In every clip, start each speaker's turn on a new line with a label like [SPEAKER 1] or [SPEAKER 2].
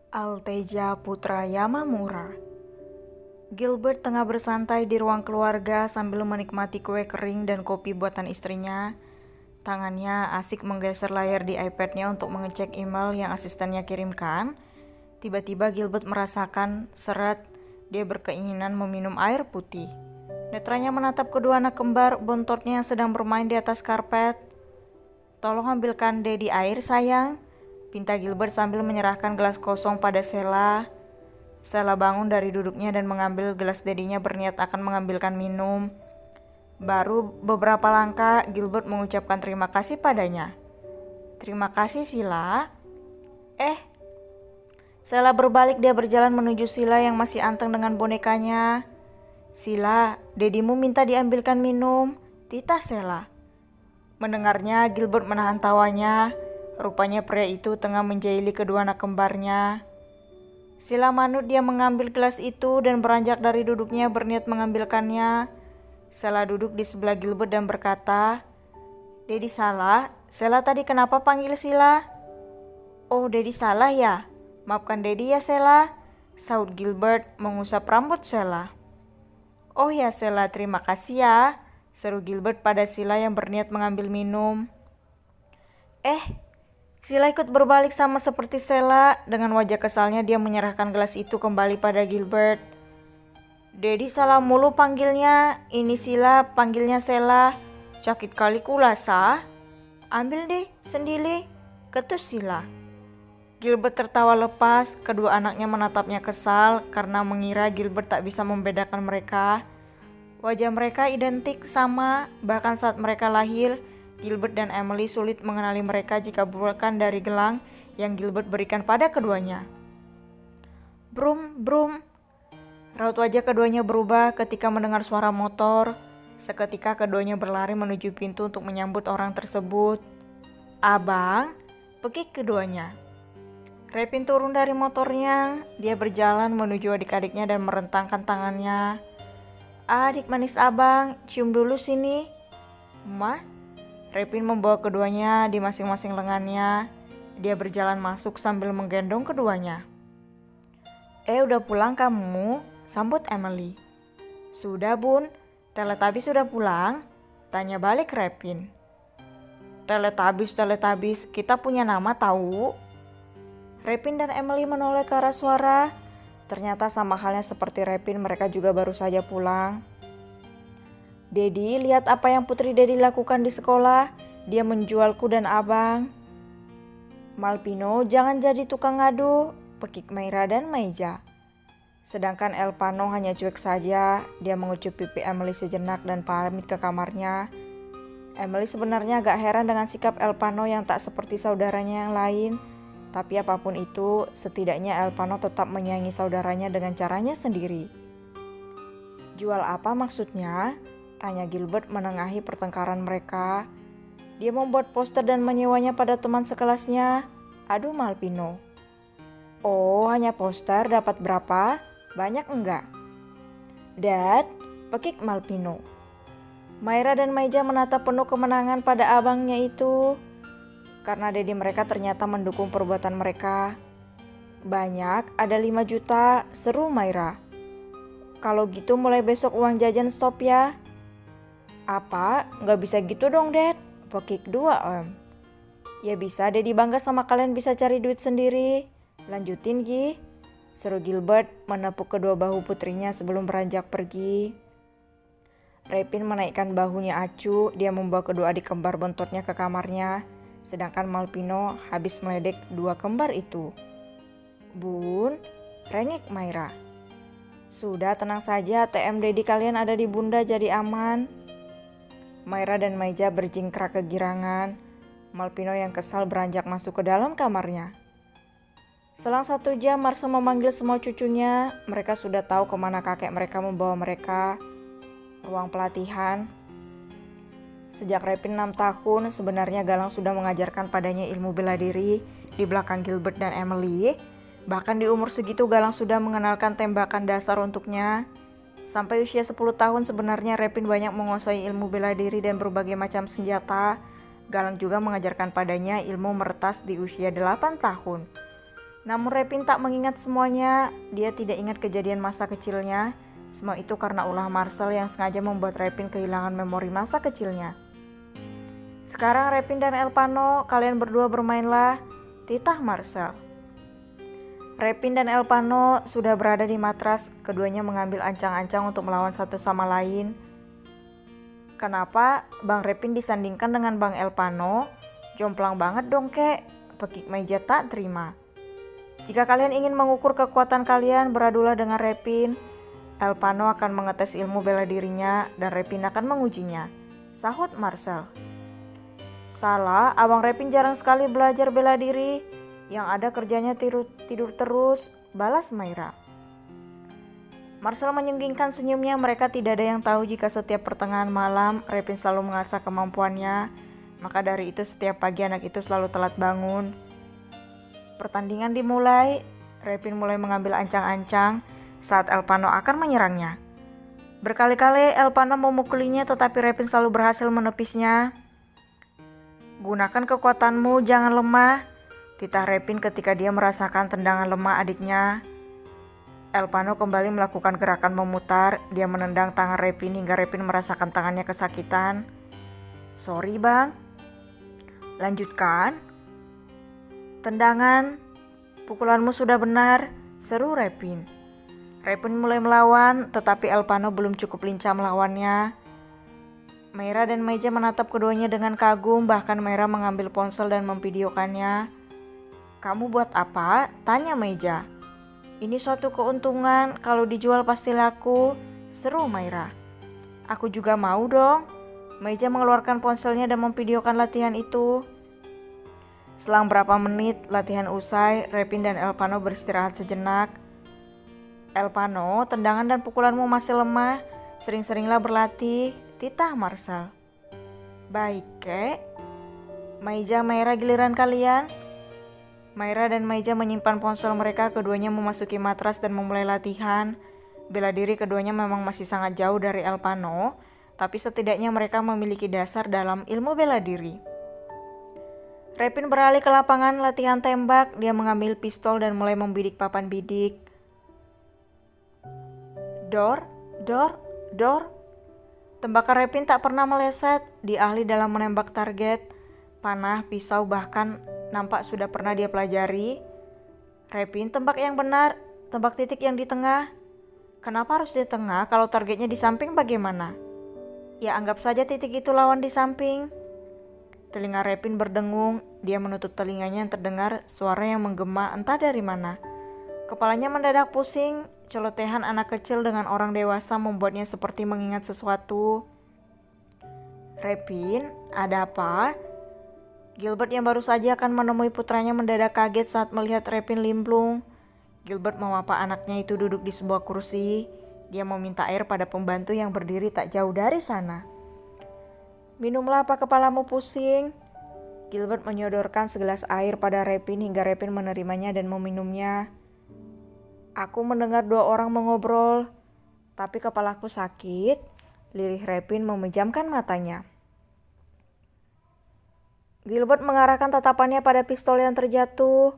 [SPEAKER 1] Alteja Putra Yamamura. Gilbert tengah bersantai di ruang keluarga sambil menikmati kue kering dan kopi buatan istrinya. Tangannya asik menggeser layar di iPad-nya untuk mengecek email yang asistennya kirimkan. Tiba-tiba Gilbert merasakan seret, dia berkeinginan meminum air putih. Netranya menatap kedua anak kembar bontotnya yang sedang bermain di atas karpet. "Tolong ambilkan Dedi air, sayang," pinta Gilbert sambil menyerahkan gelas kosong pada Sheila. Sheila bangun dari duduknya dan mengambil gelas Dedinya berniat akan mengambilkan minum. Baru beberapa langkah, Gilbert mengucapkan terima kasih padanya. "Terima kasih, Sheila." Sheila berbalik, dia berjalan menuju Sheila yang masih anteng dengan bonekanya. "Sheila, Dedimu minta diambilkan minum," titah Sheila. Mendengarnya, Gilbert menahan tawanya. Rupanya pria itu tengah menjaili kedua anak kembarnya. Sheila manut, dia mengambil gelas itu dan beranjak dari duduknya berniat mengambilkannya. Sheila duduk di sebelah Gilbert dan berkata, "Dedi salah? Sheila tadi kenapa panggil Sheila?" "Oh, Dedi salah ya? Maafkan Dedi ya, Sheila," sahut Gilbert mengusap rambut Sheila. "Oh ya, Sheila, terima kasih ya," seru Gilbert pada Sheila yang berniat mengambil minum. Sheila ikut berbalik sama seperti Sheila. Dengan wajah kesalnya dia menyerahkan gelas itu kembali pada Gilbert. "Dedi salah mulu panggilnya. Ini Sheila panggilnya Sheila. Sakit kali kulasa. Ambil deh sendiri," ketus Sheila. Gilbert tertawa lepas. Kedua anaknya menatapnya kesal karena mengira Gilbert tak bisa membedakan mereka. Wajah mereka identik sama, bahkan saat mereka lahir, Gilbert dan Emily sulit mengenali mereka jika bukan dari gelang yang Gilbert berikan pada keduanya. "Brum, brum." Raut wajah keduanya berubah ketika mendengar suara motor. Seketika keduanya berlari menuju pintu untuk menyambut orang tersebut. "Abang," pekik keduanya. Repin turun dari motornya. Dia berjalan menuju adik-adiknya dan merentangkan tangannya. "Adik manis abang, cium dulu sini." "Ma?" Repin membawa keduanya di masing-masing lengannya. Dia berjalan masuk sambil menggendong keduanya. Udah pulang kamu?" sambut Emily. "Sudah, Bun. Teletubbies sudah pulang?" tanya balik Repin. Teletubbies, kita punya nama tahu." Repin dan Emily menoleh ke arah suara. Ternyata sama halnya seperti Repin, mereka juga baru saja pulang. "Dedi, lihat apa yang Putri Dedi lakukan di sekolah. Dia menjualku dan abang." "Malpino, jangan jadi tukang ngadu," pekik Mayra dan Maija. Sedangkan Elpano hanya cuek saja. Dia mengucup pipi Emily sejenak dan pamit ke kamarnya. Emily sebenarnya agak heran dengan sikap Elpano yang tak seperti saudaranya yang lain. Tapi apapun itu, setidaknya Elpano tetap menyayangi saudaranya dengan caranya sendiri. "Jual apa maksudnya?" tanya Gilbert menengahi pertengkaran mereka. "Dia membuat poster dan menyewanya pada teman sekelasnya." "Aduh Malpino." "Oh, hanya poster, dapat berapa? Banyak enggak?" "Dad," pekik Malpino. Mayra dan Maija menatap penuh kemenangan pada abangnya itu. Karena Dedi mereka ternyata mendukung perbuatan mereka. "Banyak, ada 5 juta, seru Mayra. "Kalau gitu mulai besok uang jajan stop ya." "Apa? Nggak bisa gitu dong, Dad," pekik dua Om. "Ya bisa, Dedi bangga sama kalian bisa cari duit sendiri. Lanjutin Gi," seru Gilbert menepuk kedua bahu putrinya sebelum beranjak pergi. Repin menaikkan bahunya acuh. Dia membawa kedua adik kembar bontotnya ke kamarnya. Sedangkan Malpino habis meledek dua kembar itu. "Bun," rengek Mayra. "Sudah, tenang saja, TM Dedi kalian ada di Bunda, jadi aman." Mayra dan Maija berjingkrak kegirangan. Malpino yang kesal beranjak masuk ke dalam kamarnya. Selang 1 jam Marcel memanggil semua cucunya. Mereka sudah tahu kemana kakek mereka membawa mereka. Ruang pelatihan. Sejak Repin 6 tahun, sebenarnya Galang sudah mengajarkan padanya ilmu bela diri di belakang Gilbert dan Emily. Bahkan di umur segitu Galang sudah mengenalkan tembakan dasar untuknya. Sampai usia 10 tahun sebenarnya Repin banyak menguasai ilmu bela diri dan berbagai macam senjata. Galang juga mengajarkan padanya ilmu meretas di usia 8 tahun. Namun Repin tak mengingat semuanya, dia tidak ingat kejadian masa kecilnya. Semua itu karena ulah Marcel yang sengaja membuat Repin kehilangan memori masa kecilnya. Sekarang Repin dan Elpano, kalian berdua bermainlah, titah Marcel. Repin dan Elpano sudah berada di matras, keduanya mengambil ancang-ancang untuk melawan satu sama lain. Kenapa Bang Repin disandingkan dengan Bang Elpano? Jomplang banget dong kek, pekik meja tak terima. Jika kalian ingin mengukur kekuatan kalian, beradulah dengan Repin. Elpano akan mengetes ilmu bela dirinya dan Repin akan mengujinya, sahut Marcel. Salah, Abang Repin jarang sekali belajar bela diri. Yang ada kerjanya tidur terus, balas Maira. Marcel menyunggingkan senyumnya. Mereka tidak ada yang tahu jika setiap pertengahan malam Repin selalu mengasah kemampuannya. Maka dari itu setiap pagi anak itu selalu telat bangun. Pertandingan dimulai. Repin mulai mengambil ancang-ancang saat Elpano akan menyerangnya. Berkali-kali Elpano memukulinya tetapi Repin selalu berhasil menepisnya. Gunakan kekuatanmu, jangan lemah, titah Repin ketika dia merasakan tendangan lemah adiknya. Elpano kembali melakukan gerakan memutar. Dia menendang tangan Repin hingga Repin merasakan tangannya kesakitan. Sorry bang. Lanjutkan. Tendangan. Pukulanmu sudah benar, seru Repin. Repin mulai melawan, tetapi Elpano belum cukup lincah melawannya. Maira dan Meja menatap keduanya dengan kagum, bahkan Maira mengambil ponsel dan memvideokannya. Kamu buat apa? Tanya Meja. Ini suatu keuntungan, kalau dijual pasti laku, seru Maira. Aku juga mau dong. Meja mengeluarkan ponselnya dan memvideokan latihan itu. Selang berapa menit latihan usai, Repin dan Elpano beristirahat sejenak. Elpano, tendangan dan pukulanmu masih lemah, sering-seringlah berlatih, titah Marcel. Baik kek. Meja, Maira giliran kalian. Maira dan Meja menyimpan ponsel mereka, keduanya memasuki matras dan memulai latihan. Bela diri keduanya memang masih sangat jauh dari Elpano, tapi setidaknya mereka memiliki dasar dalam ilmu bela diri. Repin beralih ke lapangan latihan tembak, dia mengambil pistol dan mulai membidik papan bidik. Dor, dor, dor. Tembakan Repin tak pernah meleset, dia ahli dalam menembak target. Panah, pisau bahkan nampak sudah pernah dia pelajari. Repin, tembak yang benar, tembak titik yang di tengah. Kenapa harus di tengah kalau targetnya di samping bagaimana? Ya anggap saja titik itu lawan di samping. Telinga Repin berdengung, dia menutup telinganya yang terdengar suara yang menggema entah dari mana. Kepalanya mendadak pusing, celotehan anak kecil dengan orang dewasa membuatnya seperti mengingat sesuatu. Repin, ada apa? Gilbert yang baru saja akan menemui putranya mendadak kaget saat melihat Repin limplung. Gilbert memapa anaknya itu duduk di sebuah kursi. Dia meminta air pada pembantu yang berdiri tak jauh dari sana. Minumlah apa kepalamu pusing. Gilbert menyodorkan segelas air pada Repin hingga Repin menerimanya dan meminumnya. Aku mendengar dua orang mengobrol, tapi kepalaku sakit. Lirih Repin memejamkan matanya. Gilbert mengarahkan tatapannya pada pistol yang terjatuh.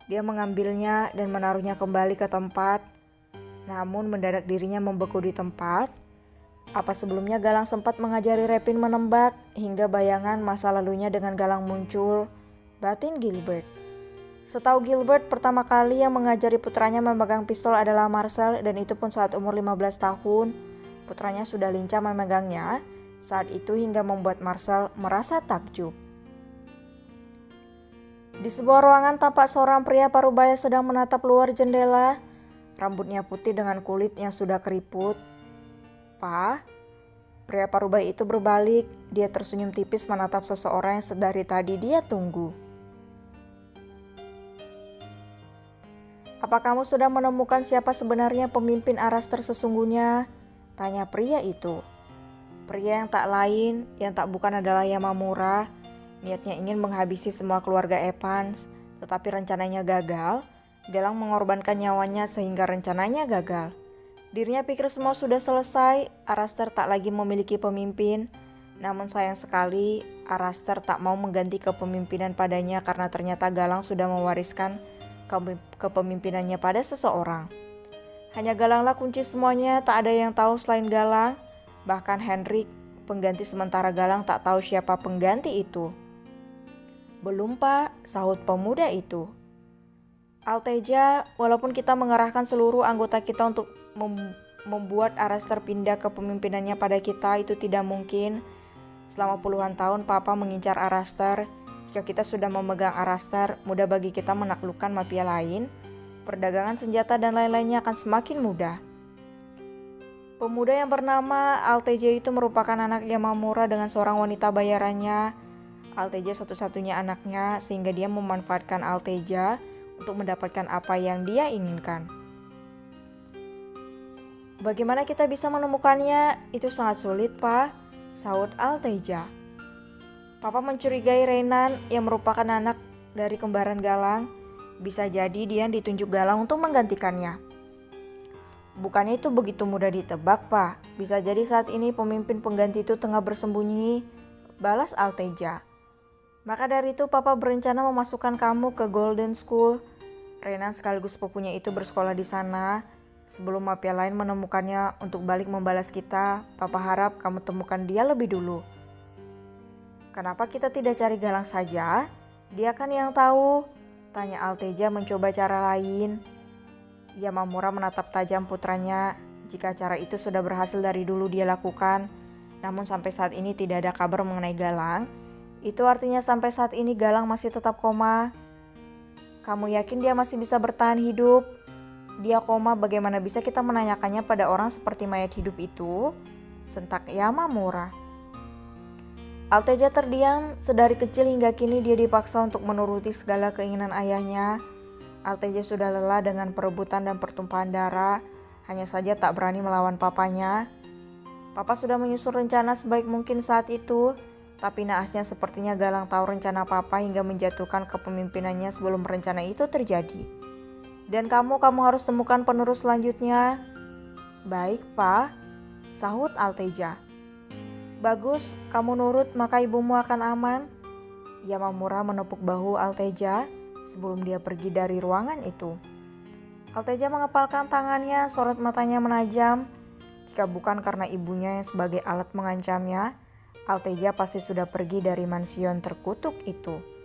[SPEAKER 1] Dia mengambilnya dan menaruhnya kembali ke tempat. Namun mendadak dirinya membeku di tempat. Apa sebelumnya Galang sempat mengajari Repin menembak, hingga bayangan masa lalunya dengan Galang muncul. Batin Gilbert. Setahu Gilbert, pertama kali yang mengajari putranya memegang pistol adalah Marcel, dan itu pun saat umur 15 tahun. Putranya sudah lincah memegangnya saat itu hingga membuat Marcel merasa takjub. Di sebuah ruangan tampak seorang pria parubaya sedang menatap luar jendela. Rambutnya putih dengan kulit yang sudah keriput. Pa, pria parubaya itu berbalik. Dia tersenyum tipis menatap seseorang yang sedari tadi dia tunggu. Apa kamu sudah menemukan siapa sebenarnya pemimpin Araster sesungguhnya? Tanya pria itu. Pria yang tak lain, yang tak bukan adalah Yamamura. Niatnya ingin menghabisi semua keluarga Evans, tetapi rencananya gagal. Galang mengorbankan nyawanya sehingga rencananya gagal. Dirinya pikir semua sudah selesai, Araster tak lagi memiliki pemimpin. Namun sayang sekali, Araster tak mau mengganti kepemimpinan padanya karena ternyata Galang sudah mewariskan kepemimpinannya pada seseorang. Hanya Galanglah kunci semuanya, tak ada yang tahu selain Galang. Bahkan Henrik, pengganti sementara Galang, tak tahu siapa pengganti itu. Belum pak, sahut pemuda itu. Alteja, walaupun kita mengerahkan seluruh anggota kita untuk membuat Araster pindah kepemimpinannya pada kita, itu tidak mungkin. Selama puluhan tahun Papa mengincar Araster. Jika kita sudah memegang Araster, mudah bagi kita menaklukkan mafia lain. Perdagangan senjata dan lain-lainnya akan semakin mudah. Pemuda yang bernama Alteja itu merupakan anak Yamamura dengan seorang wanita bayarannya. Alteja satu-satunya anaknya, sehingga dia memanfaatkan Alteja untuk mendapatkan apa yang dia inginkan. Bagaimana kita bisa menemukannya? Itu sangat sulit, Pak, sahut Alteja. Papa mencurigai Renan yang merupakan anak dari kembaran Galang. Bisa jadi dia ditunjuk Galang untuk menggantikannya. Bukannya itu begitu mudah ditebak, Pak. Bisa jadi saat ini pemimpin pengganti itu tengah bersembunyi, balas Alteja. Maka dari itu Papa berencana memasukkan kamu ke Golden School. Renan sekaligus sepupunya itu bersekolah di sana. Sebelum mafia lain menemukannya untuk balik membalas kita, Papa harap kamu temukan dia lebih dulu. Kenapa kita tidak cari Galang saja? Dia kan yang tahu, tanya Alteja mencoba cara lain. Yamamura menatap tajam putranya. Jika cara itu sudah berhasil dari dulu dia lakukan, namun sampai saat ini tidak ada kabar mengenai Galang. Itu artinya sampai saat ini Galang masih tetap koma. Kamu yakin dia masih bisa bertahan hidup? Dia koma, bagaimana bisa kita menanyakannya pada orang seperti mayat hidup itu? Sentak Yamamura. Alteja terdiam. Sedari kecil hingga kini dia dipaksa untuk menuruti segala keinginan ayahnya. Alteja sudah lelah dengan perebutan dan pertumpahan darah, hanya saja tak berani melawan papanya. Papa sudah menyusun rencana sebaik mungkin saat itu, tapi naasnya sepertinya Galang tahu rencana Papa hingga menjatuhkan kepemimpinannya sebelum rencana itu terjadi. Dan kamu harus temukan penerus selanjutnya. Baik, Pak, sahut Alteja. Bagus, kamu nurut maka ibumu akan aman. Yamamura menepuk bahu Alteja sebelum dia pergi dari ruangan itu. Alteja mengepalkan tangannya, sorot matanya menajam. Jika bukan karena ibunya yang sebagai alat mengancamnya, Alteja pasti sudah pergi dari mansion terkutuk itu.